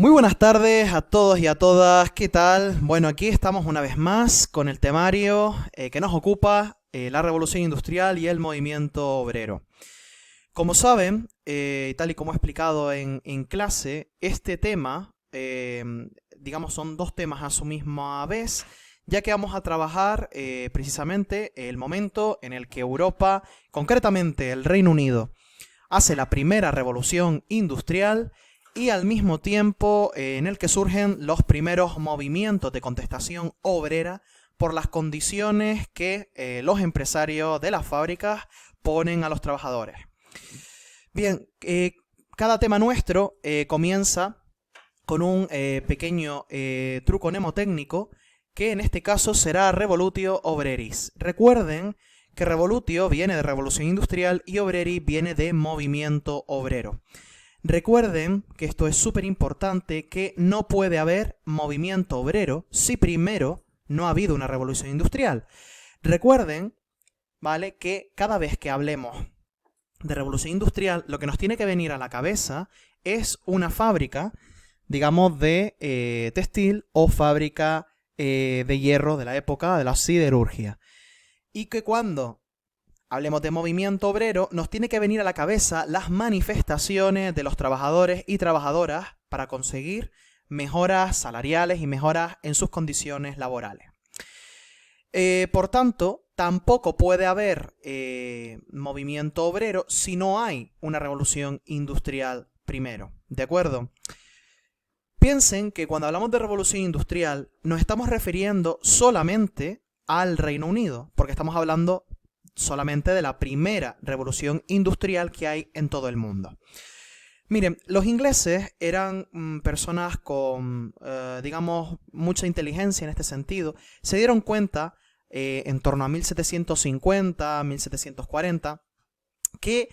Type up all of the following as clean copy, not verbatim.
Muy buenas tardes a todos y a todas, ¿qué tal? Bueno, aquí estamos una vez más con el temario que nos ocupa, la revolución industrial y el movimiento obrero. Como saben, tal y como he explicado en clase, este tema, digamos, son dos temas a su misma vez, ya que vamos a trabajar precisamente el momento en el que Europa, concretamente el Reino Unido, hace la primera revolución industrial y al mismo tiempo en el que surgen los primeros movimientos de contestación obrera por las condiciones que los empresarios de las fábricas ponen a los trabajadores. Bien, cada tema nuestro comienza con un pequeño truco mnemotécnico que en este caso será Revolutio Obreris. Recuerden que Revolutio viene de revolución industrial y Obreri viene de movimiento obrero. Recuerden que esto es súper importante, que no puede haber movimiento obrero si primero no ha habido una revolución industrial. Recuerden, ¿vale?, que cada vez que hablemos de revolución industrial, lo que nos tiene que venir a la cabeza es una fábrica, digamos, de textil o fábrica de hierro de la época de la siderurgia. Y que cuando hablemos de movimiento obrero, nos tiene que venir a la cabeza las manifestaciones de los trabajadores y trabajadoras para conseguir mejoras salariales y mejoras en sus condiciones laborales. Por tanto, tampoco puede haber movimiento obrero si no hay una revolución industrial primero, ¿de acuerdo? Piensen que cuando hablamos de revolución industrial nos estamos refiriendo solamente al Reino Unido, porque estamos hablando solamente de la primera revolución industrial que hay en todo el mundo. Miren, los ingleses eran personas con, digamos, mucha inteligencia en este sentido. Se dieron cuenta, en torno a 1750, 1740, que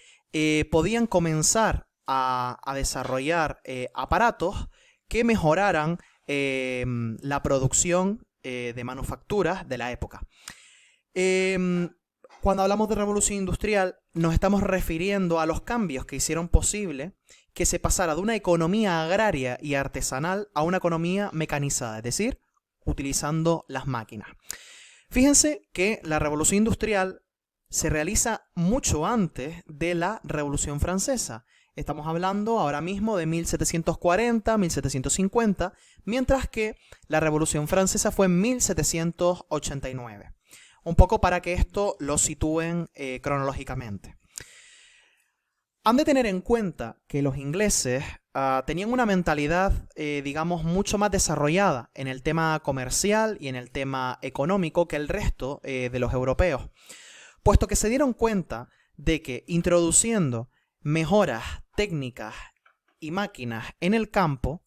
podían comenzar a desarrollar aparatos que mejoraran la producción de manufacturas de la época. Cuando hablamos de revolución industrial, nos estamos refiriendo a los cambios que hicieron posible que se pasara de una economía agraria y artesanal a una economía mecanizada, es decir, utilizando las máquinas. Fíjense que la revolución industrial se realiza mucho antes de la Revolución Francesa. Estamos hablando ahora mismo de 1740, 1750, mientras que la Revolución Francesa fue en 1789. Un poco para que esto lo sitúen cronológicamente. Han de tener en cuenta que los ingleses tenían una mentalidad, digamos, mucho más desarrollada en el tema comercial y en el tema económico que el resto de los europeos, puesto que se dieron cuenta de que introduciendo mejoras técnicas y máquinas en el campo,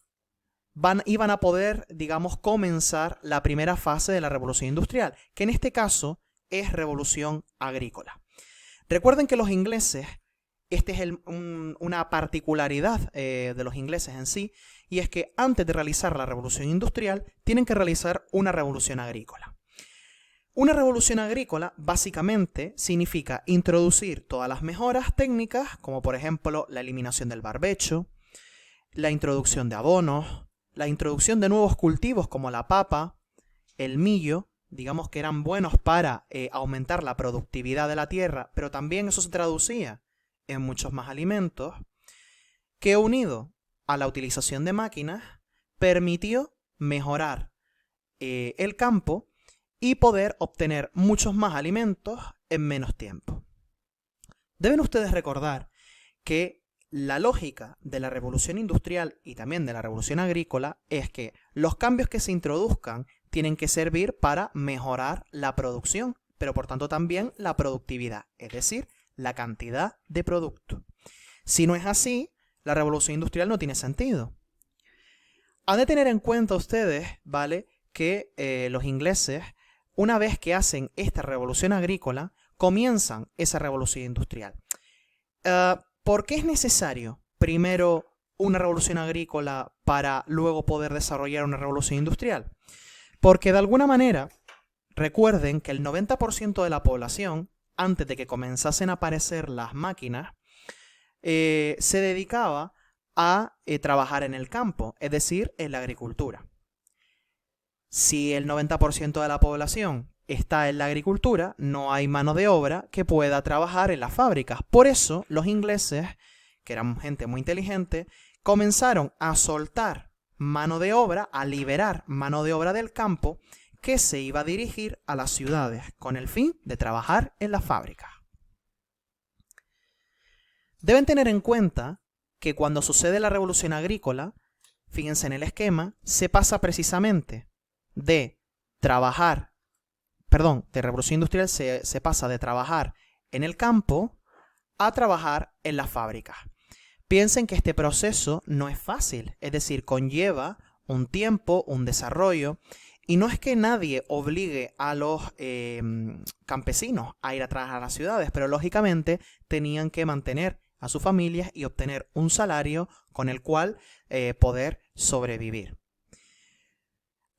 iban a poder, digamos, comenzar la primera fase de la revolución industrial, que en este caso es revolución agrícola. Recuerden que los ingleses, esta es una particularidad de los ingleses en sí, y es que antes de realizar la revolución industrial, tienen que realizar una revolución agrícola. Una revolución agrícola básicamente significa introducir todas las mejoras técnicas, como por ejemplo la eliminación del barbecho, la introducción de abonos, la introducción de nuevos cultivos como la papa, el millo, digamos que eran buenos para aumentar la productividad de la tierra, pero también eso se traducía en muchos más alimentos, que unido a la utilización de máquinas, permitió mejorar el campo y poder obtener muchos más alimentos en menos tiempo. Deben ustedes recordar que la lógica de la revolución industrial y también de la revolución agrícola es que los cambios que se introduzcan tienen que servir para mejorar la producción, pero por tanto también la productividad, es decir, la cantidad de producto. Si no es así, la revolución industrial no tiene sentido. Han de tener en cuenta ustedes, ¿vale?, que los ingleses, una vez que hacen esta revolución agrícola, comienzan esa revolución industrial. ¿Por qué es necesario primero una revolución agrícola para luego poder desarrollar una revolución industrial? Porque de alguna manera, recuerden que el 90% de la población, antes de que comenzasen a aparecer las máquinas, se dedicaba a trabajar en el campo, es decir, en la agricultura. Si el 90% de la población está en la agricultura, no hay mano de obra que pueda trabajar en las fábricas. Por eso los ingleses, que eran gente muy inteligente, comenzaron a soltar mano de obra, a liberar mano de obra del campo que se iba a dirigir a las ciudades con el fin de trabajar en las fábricas. Deben tener en cuenta que cuando sucede la revolución agrícola, fíjense en el esquema, se pasa precisamente de revolución industrial se pasa de trabajar en el campo a trabajar en las fábricas. Piensen que este proceso no es fácil, es decir, conlleva un tiempo, un desarrollo, y no es que nadie obligue a los campesinos a ir a trabajar a las ciudades, pero lógicamente tenían que mantener a sus familias y obtener un salario con el cual poder sobrevivir.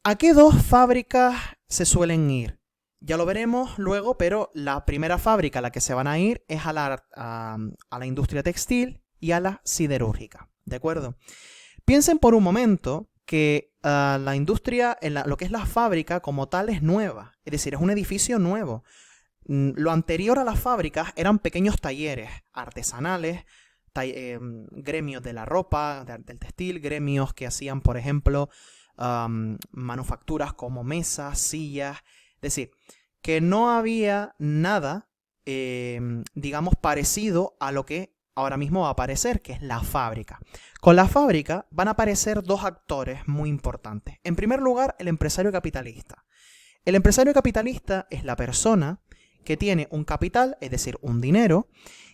¿A qué dos fábricas se suelen ir? Ya lo veremos luego, pero la primera fábrica a la que se van a ir es a la industria textil y a la siderúrgica, ¿de acuerdo? Piensen por un momento que la industria, lo que es la fábrica como tal es nueva, es decir, es un edificio nuevo. Lo anterior a las fábricas eran pequeños talleres artesanales, gremios de la ropa, del textil, gremios que hacían, por ejemplo, manufacturas como mesas, sillas, es decir, que no había nada, digamos, parecido a lo que ahora mismo va a aparecer, que es la fábrica. Con la fábrica van a aparecer dos actores muy importantes. En primer lugar, el empresario capitalista. El empresario capitalista es la persona que tiene un capital, es decir, un dinero,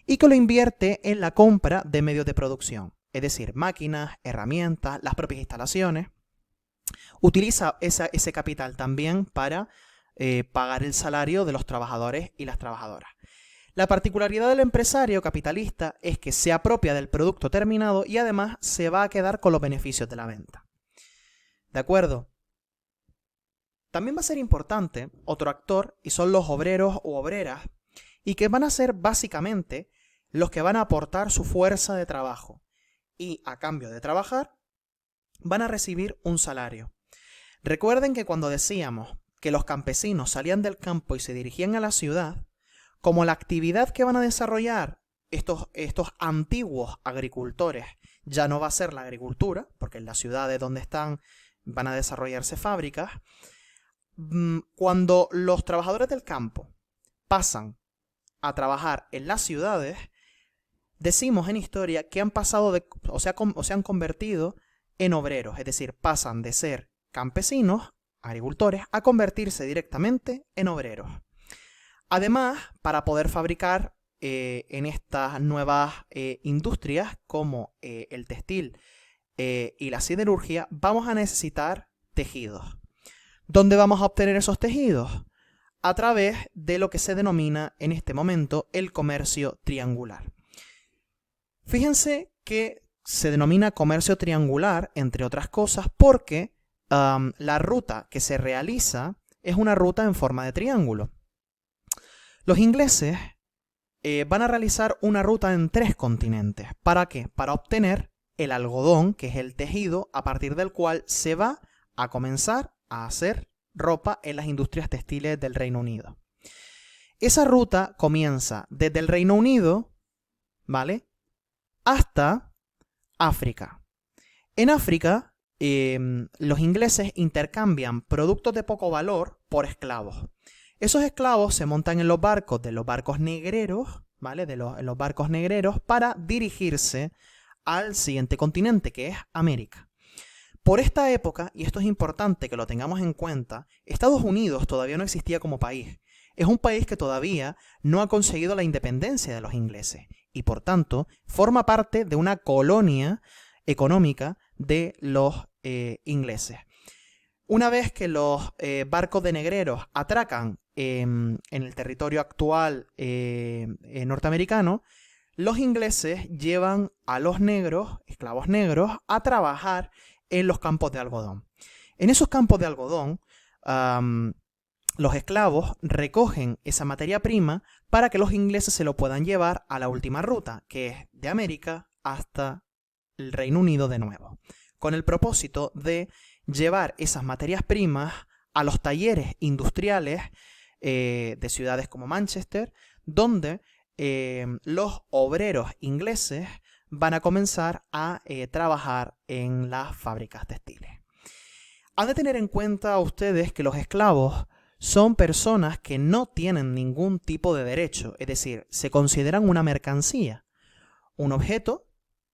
y que lo invierte en la compra de medios de producción, es decir, máquinas, herramientas, las propias instalaciones. Utiliza ese capital también para pagar el salario de los trabajadores y las trabajadoras. La particularidad del empresario capitalista es que se apropia del producto terminado y además se va a quedar con los beneficios de la venta. ¿De acuerdo? También va a ser importante otro actor y son los obreros u obreras y que van a ser básicamente los que van a aportar su fuerza de trabajo y a cambio de trabajar van a recibir un salario. Recuerden que cuando decíamos que los campesinos salían del campo y se dirigían a la ciudad, como la actividad que van a desarrollar estos antiguos agricultores ya no va a ser la agricultura, porque en las ciudades donde están van a desarrollarse fábricas, cuando los trabajadores del campo pasan a trabajar en las ciudades, decimos en historia que han pasado o se han convertido en obreros, es decir, pasan de ser campesinos, agricultores, a convertirse directamente en obreros. Además, para poder fabricar en estas nuevas industrias como el textil y la siderurgia, vamos a necesitar tejidos. ¿Dónde vamos a obtener esos tejidos? A través de lo que se denomina en este momento el comercio triangular. Fíjense que se denomina comercio triangular, entre otras cosas, porque la ruta que se realiza es una ruta en forma de triángulo. Los ingleses van a realizar una ruta en 3 continentes. ¿Para qué? Para obtener el algodón, que es el tejido a partir del cual se va a comenzar a hacer ropa en las industrias textiles del Reino Unido. Esa ruta comienza desde el Reino Unido, ¿vale?, hasta África. En África, los ingleses intercambian productos de poco valor por esclavos. Esos esclavos se montan en los barcos negreros, ¿vale?, en los barcos negreros para dirigirse al siguiente continente, que es América. Por esta época, y esto es importante que lo tengamos en cuenta, Estados Unidos todavía no existía como país. Es un país que todavía no ha conseguido la independencia de los ingleses y por tanto forma parte de una colonia económica de los ingleses. Una vez que los barcos de negreros atracan en el territorio actual norteamericano, los ingleses llevan a los negros, esclavos negros, a trabajar en los campos de algodón. En esos campos de algodón, los esclavos recogen esa materia prima para que los ingleses se lo puedan llevar a la última ruta, que es de América hasta el Reino Unido de nuevo, con el propósito de llevar esas materias primas a los talleres industriales de ciudades como Manchester, donde los obreros ingleses van a comenzar a trabajar en las fábricas textiles. Han de tener en cuenta ustedes que los esclavos son personas que no tienen ningún tipo de derecho, es decir, se consideran una mercancía, un objeto,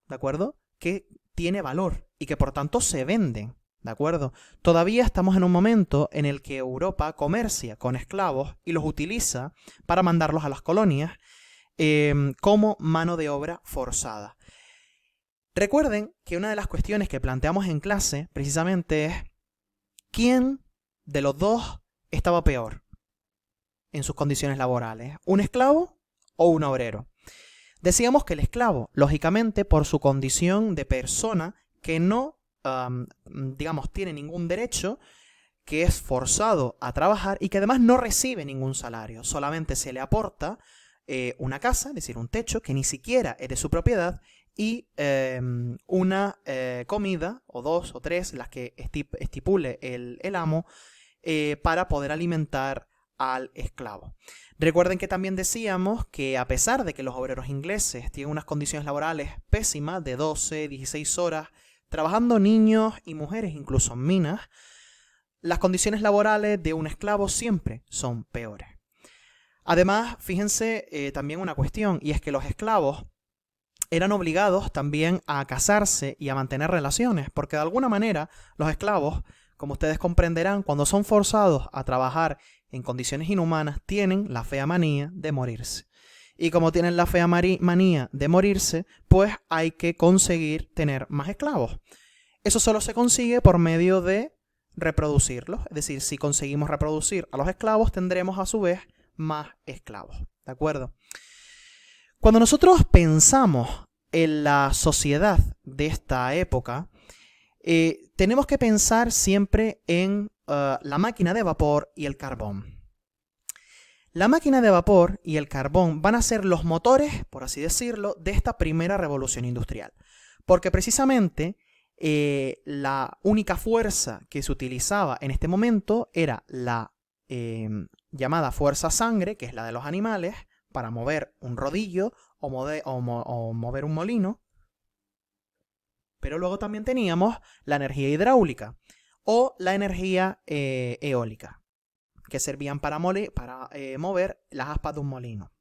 ¿de acuerdo?, que tiene valor y que por tanto se venden, ¿de acuerdo? Todavía estamos en un momento en el que Europa comercia con esclavos y los utiliza para mandarlos a las colonias como mano de obra forzada. Recuerden que una de las cuestiones que planteamos en clase precisamente es ¿quién de los dos estaba peor en sus condiciones laborales? ¿Un esclavo o un obrero? Decíamos que el esclavo, lógicamente, por su condición de persona que no, digamos, tiene ningún derecho, que es forzado a trabajar y que además no recibe ningún salario, solamente se le aporta una casa, es decir, un techo, que ni siquiera es de su propiedad, y una comida, o dos o tres, las que estipule el amo, para poder alimentar al esclavo. Recuerden que también decíamos que a pesar de que los obreros ingleses tienen unas condiciones laborales pésimas, de 12, 16 horas, trabajando niños y mujeres incluso en minas, las condiciones laborales de un esclavo siempre son peores. Además, fíjense también una cuestión, y es que los esclavos eran obligados también a casarse y a mantener relaciones, porque de alguna manera los esclavos, como ustedes comprenderán, cuando son forzados a trabajar en condiciones inhumanas, tienen la fea manía de morirse. Y como tienen la fea manía de morirse, pues hay que conseguir tener más esclavos. Eso solo se consigue por medio de reproducirlos. Es decir, si conseguimos reproducir a los esclavos, tendremos a su vez más esclavos. ¿De acuerdo? Cuando nosotros pensamos en la sociedad de esta época, tenemos que pensar siempre en la máquina de vapor y el carbón. La máquina de vapor y el carbón van a ser los motores, por así decirlo, de esta primera revolución industrial. Porque precisamente la única fuerza que se utilizaba en este momento era la llamada fuerza sangre, que es la de los animales, para mover un rodillo o mover un molino. Pero luego también teníamos la energía hidráulica o la energía eólica, que servían para mover las aspas de un molino.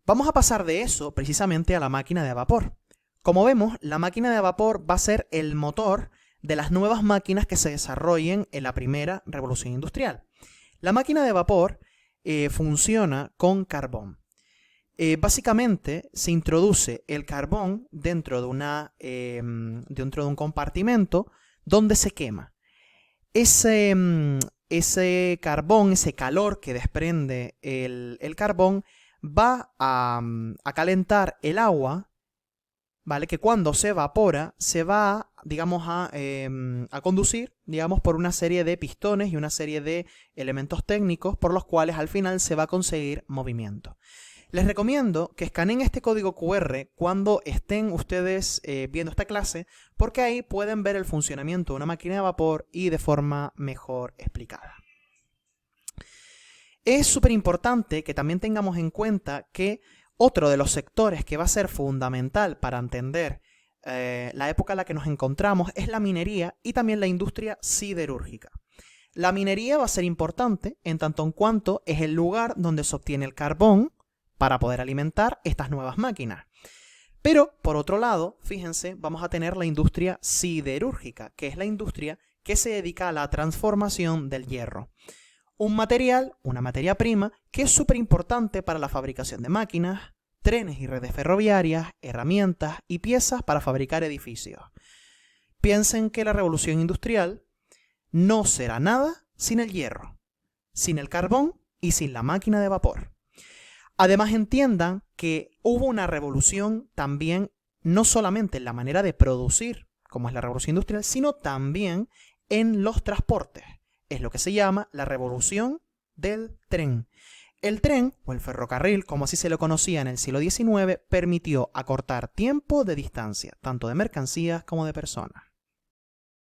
Vamos a pasar de eso precisamente a la máquina de vapor. Como vemos, la máquina de vapor va a ser el motor de las nuevas máquinas que se desarrollen en la primera revolución industrial. La máquina de vapor funciona con carbón. Básicamente se introduce el carbón dentro de un compartimento donde se quema. Ese carbón, ese calor que desprende el carbón va a calentar el agua, ¿vale? Que cuando se evapora se va, digamos, a conducir, digamos, por una serie de pistones y una serie de elementos técnicos por los cuales al final se va a conseguir movimiento. Les recomiendo que escaneen este código QR cuando estén ustedes viendo esta clase, porque ahí pueden ver el funcionamiento de una máquina de vapor y de forma mejor explicada. Es súper importante que también tengamos en cuenta que otro de los sectores que va a ser fundamental para entender la época en la que nos encontramos es la minería y también la industria siderúrgica. La minería va a ser importante en tanto en cuanto es el lugar donde se obtiene el carbón para poder alimentar estas nuevas máquinas. Pero, por otro lado, fíjense, vamos a tener la industria siderúrgica, que es la industria que se dedica a la transformación del hierro. Un material, una materia prima, que es súper importante para la fabricación de máquinas, trenes y redes ferroviarias, herramientas y piezas para fabricar edificios. Piensen que la revolución industrial no será nada sin el hierro, sin el carbón y sin la máquina de vapor. Además, entiendan que hubo una revolución también, no solamente en la manera de producir, como es la revolución industrial, sino también en los transportes. Es lo que se llama la revolución del tren. El tren, o el ferrocarril, como así se lo conocía en el siglo XIX, permitió acortar tiempo de distancia, tanto de mercancías como de personas.